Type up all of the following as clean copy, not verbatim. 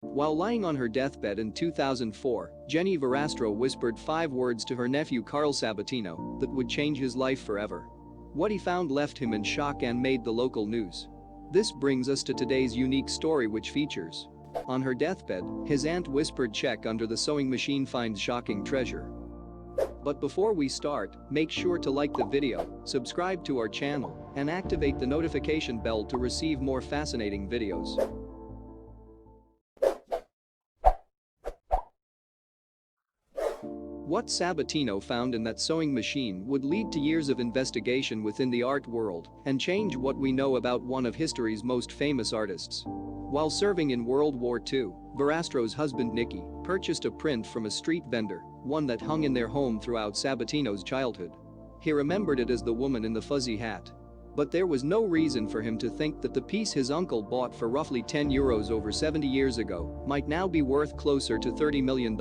While lying on her deathbed in 2004, Jenny Verastro whispered 5 words to her nephew Carl Sabatino that would change his life forever. What he found left him in shock and made the local news. This brings us to today's unique story, which features: on her deathbed, his aunt whispered, "Check under the sewing machine, finds shocking treasure." But before we start, make sure to like the video, subscribe to our channel, and activate the notification bell to receive more fascinating videos. What Sabatino found in that sewing machine would lead to years of investigation within the art world and change what we know about one of history's most famous artists. While serving in World War II, Verastro's husband Nicky purchased a print from a street vendor, one that hung in their home throughout Sabatino's childhood. He remembered it as the woman in the fuzzy hat. But there was no reason for him to think that the piece his uncle bought for roughly €10 over 70 years ago might now be worth closer to $30 million.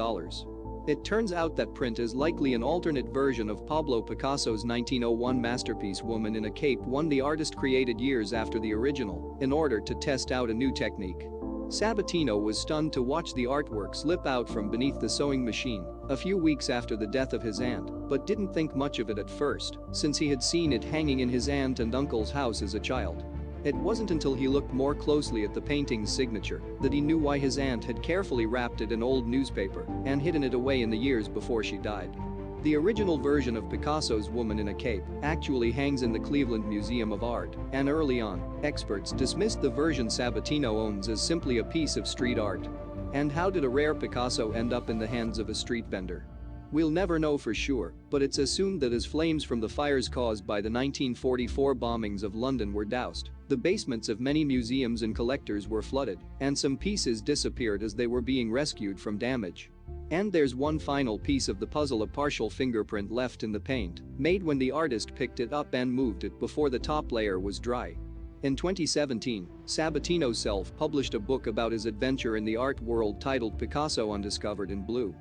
It turns out that print is likely an alternate version of Pablo Picasso's 1901 masterpiece Woman in a Cape, one the artist created years after the original in order to test out a new technique. Sabatino was stunned to watch the artwork slip out from beneath the sewing machine a few weeks after the death of his aunt, but didn't think much of it at first, since he had seen it hanging in his aunt and uncle's house as a child. It wasn't until he looked more closely at the painting's signature that he knew why his aunt had carefully wrapped it in old newspaper and hidden it away in the years before she died. The original version of Picasso's Woman in a Cape actually hangs in the Cleveland Museum of Art, and early on, experts dismissed the version Sabatino owns as simply a piece of street art. And how did a rare Picasso end up in the hands of a street vendor? We'll never know for sure, but it's assumed that as flames from the fires caused by the 1944 bombings of London were doused, the basements of many museums and collectors were flooded, and some pieces disappeared as they were being rescued from damage. And there's one final piece of the puzzle: a partial fingerprint left in the paint, made when the artist picked it up and moved it before the top layer was dry. In 2017, Sabatino self-published a book about his adventure in the art world titled Picasso Undiscovered in Blue.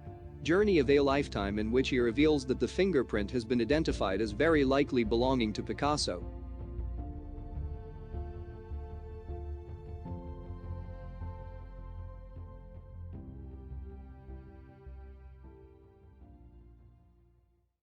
Journey of a Lifetime, in which he reveals that the fingerprint has been identified as very likely belonging to Picasso